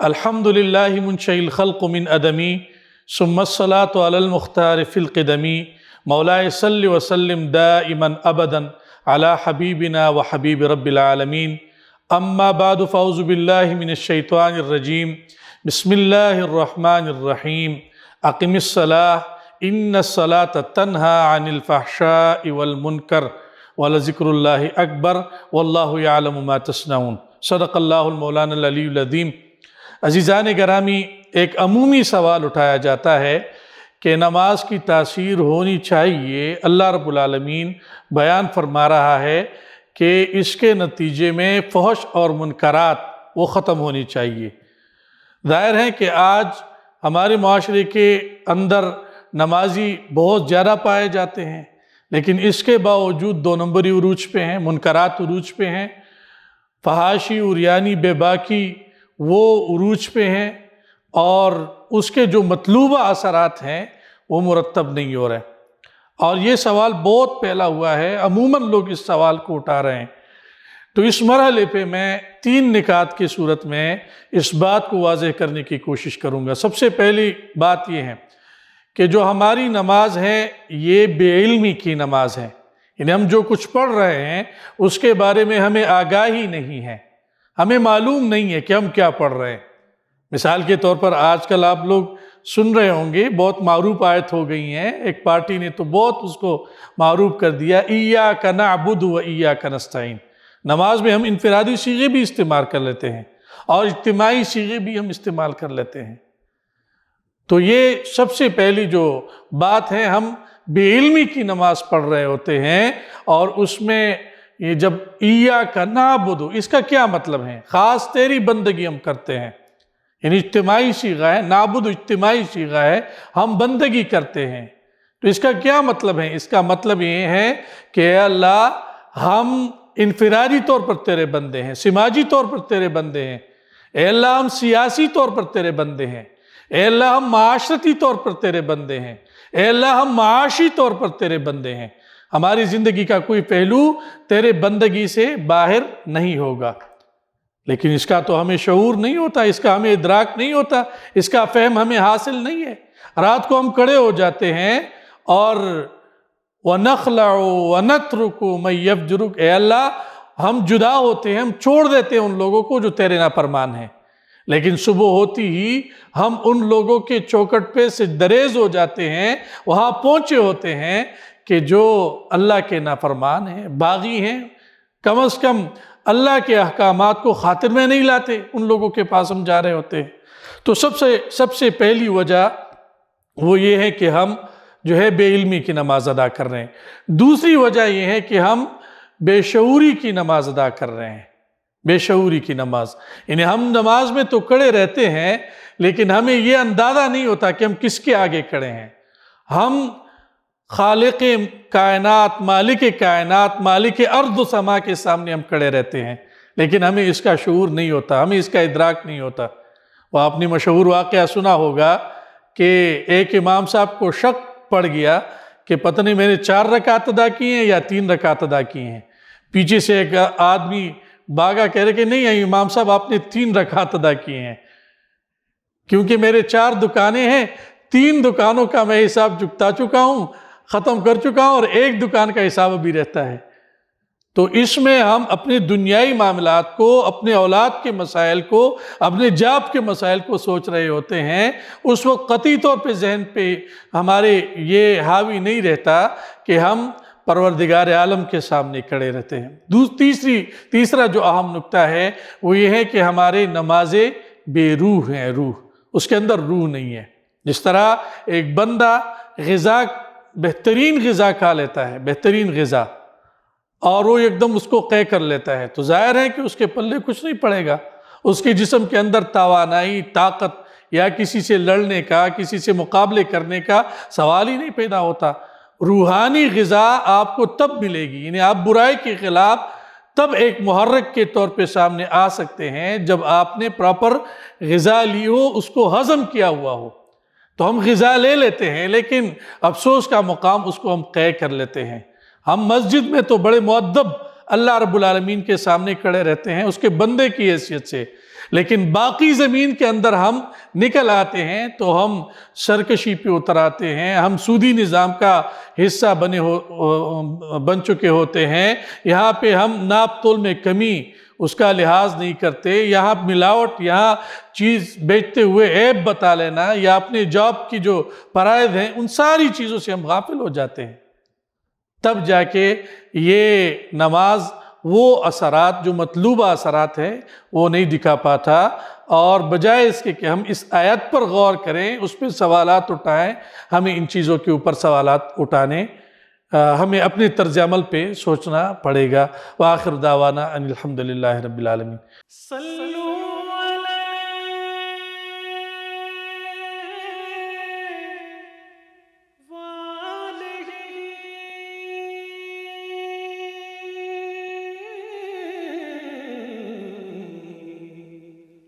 الحمدللہ منشئ الخلق من ادمی ثم الصلاۃ علی المختار فی القدمی مولائے صلی وسلم دائما ابدا علی حبیبنا و حبیب رب العالمین اما بعد فاعوذ باللہ من الشیطان الرجیم بسم اللہ الرحمن الرحیم اقم الصلاۃ ان الصلاۃ تنہی عن الفحشاء والمنکر ولذکر اللہ اکبر واللہ یعلم ما تصنعون۔ صدق اللہ المولانا العلی العظیم۔ عزیزان گرامی، ایک عمومی سوال اٹھایا جاتا ہے کہ نماز کی تاثیر ہونی چاہیے۔ اللہ رب العالمین بیان فرما رہا ہے کہ اس کے نتیجے میں فحش اور منکرات وہ ختم ہونی چاہیے۔ ظاہر ہے کہ آج ہمارے معاشرے کے اندر نمازی بہت زیادہ پائے جاتے ہیں، لیکن اس کے باوجود 2 نمبری عروج پہ ہیں، منکرات عروج پہ ہیں، فحاشی عریانی بے باکی وہ عروج پہ ہیں، اور اس کے جو مطلوبہ اثرات ہیں وہ مرتب نہیں ہو رہے۔ اور یہ سوال بہت پھیلا ہوا ہے، عموماً لوگ اس سوال کو اٹھا رہے ہیں۔ تو اس مرحلے پہ میں 3 نکات کی صورت میں اس بات کو واضح کرنے کی کوشش کروں گا۔ سب سے پہلی بات یہ ہے کہ جو ہماری نماز ہے یہ بے علمی کی نماز ہے، یعنی ہم جو کچھ پڑھ رہے ہیں اس کے بارے میں ہمیں آگاہی نہیں ہے، ہمیں معلوم نہیں ہے کہ ہم کیا پڑھ رہے ہیں۔ مثال کے طور پر آج کل آپ لوگ سن رہے ہوں گے، بہت معروف آیت ہو گئی ہیں، ایک پارٹی نے تو بہت اس کو معروف کر دیا، ایاک نعبد و ایاک نستعین۔ نماز میں ہم انفرادی صیغے بھی استعمال کر لیتے ہیں اور اجتماعی صیغے بھی ہم استعمال کر لیتے ہیں۔ تو یہ سب سے پہلی جو بات ہے، ہم بے علمی کی نماز پڑھ رہے ہوتے ہیں، اور اس میں یہ جب ایاک نعبد، اس کا کیا مطلب ہے؟ خاص تیری بندگی ہم کرتے ہیں، یعنی اجتماعی صیغہ ہے، نعبد اجتماعی صیغہ ہے، ہم بندگی کرتے ہیں۔ تو اس کا کیا مطلب ہے؟ اس کا مطلب یہ ہے کہ اے اللہ، ہم انفرادی طور پر تیرے بندے ہیں، سماجی طور پر تیرے بندے ہیں، اے اللہ ہم سیاسی طور پر تیرے بندے ہیں، اے اللہ ہم معاشرتی طور پر تیرے بندے ہیں، اے اللہ ہم معاشی طور پر تیرے بندے ہیں۔ ہماری زندگی کا کوئی پہلو تیرے بندگی سے باہر نہیں ہوگا، لیکن اس کا تو ہمیں شعور نہیں ہوتا، اس کا ہمیں ادراک نہیں ہوتا، اس کا فہم ہمیں حاصل نہیں ہے۔ رات کو ہم کھڑے ہو جاتے ہیں اور وَنَخْلَعُ وَنَتْرُكُ مَن يَفْجُرُكَ، اے اللہ ہم جدا ہوتے ہیں، ہم چھوڑ دیتے ہیں ان لوگوں کو جو تیرے نافرمان ہیں، لیکن صبح ہوتی ہی ہم ان لوگوں کے چوکٹ پہ سجدریز ہو جاتے ہیں، وہاں پہنچے ہوتے ہیں کہ جو اللہ کے نافرمان ہیں، باغی ہیں، کم از کم اللہ کے احکامات کو خاطر میں نہیں لاتے، ان لوگوں کے پاس ہم جا رہے ہوتے ہیں۔ تو سب سے پہلی وجہ وہ یہ ہے کہ ہم جو ہے بے علمی کی نماز ادا کر رہے ہیں۔ دوسری وجہ یہ ہے کہ ہم بے شعوری کی نماز ادا کر رہے ہیں، بے شعوری کی نماز، یعنی ہم نماز میں تو کھڑے رہتے ہیں لیکن ہمیں یہ اندازہ نہیں ہوتا کہ ہم کس کے آگے کھڑے ہیں۔ ہم خالق کائنات، مالک ارض و سما کے سامنے ہم کھڑے رہتے ہیں، لیکن ہمیں اس کا شعور نہیں ہوتا، ہمیں اس کا ادراک نہیں ہوتا۔ وہ آپ نے مشہور واقعہ سنا ہوگا کہ ایک امام صاحب کو شک پڑ گیا کہ پتہ نہیں میں نے 4 رکعت ادا کی ہیں یا 3 رکعت ادا کی ہیں۔ پیچھے سے ایک آدمی بھاگا، کہہ رہے کہ نہیں امام صاحب آپ نے 3 رکعت ادا کی ہیں، کیونکہ میرے 4 دکانیں ہیں، 3 دکانوں کا میں حساب چکتا چکا ہوں، ختم کر چکا ہوں، اور 1 دکان کا حساب ابھی رہتا ہے۔ تو اس میں ہم اپنے دنیائی معاملات کو، اپنے اولاد کے مسائل کو، اپنے جاب کے مسائل کو سوچ رہے ہوتے ہیں، اس وقت قطعی طور پہ ذہن پہ ہمارے یہ حاوی نہیں رہتا کہ ہم پروردگار عالم کے سامنے کھڑے رہتے ہیں۔ تیسرا جو اہم نکتہ ہے وہ یہ ہے کہ ہمارے نمازیں بے روح ہیں، روح اس کے اندر روح نہیں ہے۔ جس طرح ایک بندہ بہترین غذا کھا لیتا ہے، بہترین غذا، اور وہ ایک دم اس کو قے کر لیتا ہے، تو ظاہر ہے کہ اس کے پلے کچھ نہیں پڑے گا، اس کے جسم کے اندر توانائی، طاقت یا کسی سے لڑنے کا، کسی سے مقابلے کرنے کا سوال ہی نہیں پیدا ہوتا۔ روحانی غذا آپ کو تب ملے گی، یعنی آپ برائی کے خلاف تب ایک محرک کے طور پہ سامنے آ سکتے ہیں جب آپ نے پراپر غذا لی ہو، اس کو ہضم کیا ہوا ہو۔ تو ہم غذا لے لیتے ہیں، لیکن افسوس کا مقام اس کو ہم قے کر لیتے ہیں۔ ہم مسجد میں تو بڑے مؤدب اللہ رب العالمین کے سامنے کھڑے رہتے ہیں اس کے بندے کی حیثیت سے، لیکن باقی زمین کے اندر ہم نکل آتے ہیں تو ہم سرکشی پہ اتر آتے ہیں، ہم سودی نظام کا حصہ بن چکے ہوتے ہیں۔ یہاں پہ ہم ناپ تول میں کمی اس کا لحاظ نہیں کرتے، یہاں ملاوٹ، یہاں چیز بیچتے ہوئے عیب بتا لینا یا اپنے جاب کی جو فرائض ہیں ان ساری چیزوں سے ہم غافل ہو جاتے ہیں۔ تب جا کے یہ نماز وہ اثرات جو مطلوبہ اثرات ہیں وہ نہیں دکھا پاتا، اور بجائے اس کے کہ ہم اس آیت پر غور کریں، اس پہ سوالات اٹھائیں، ہمیں ان چیزوں کے اوپر سوالات اٹھانے ہمیں اپنے طرز عمل پہ سوچنا پڑے گا۔ وآخر دعوانا ان الحمدللہ رب العالمین۔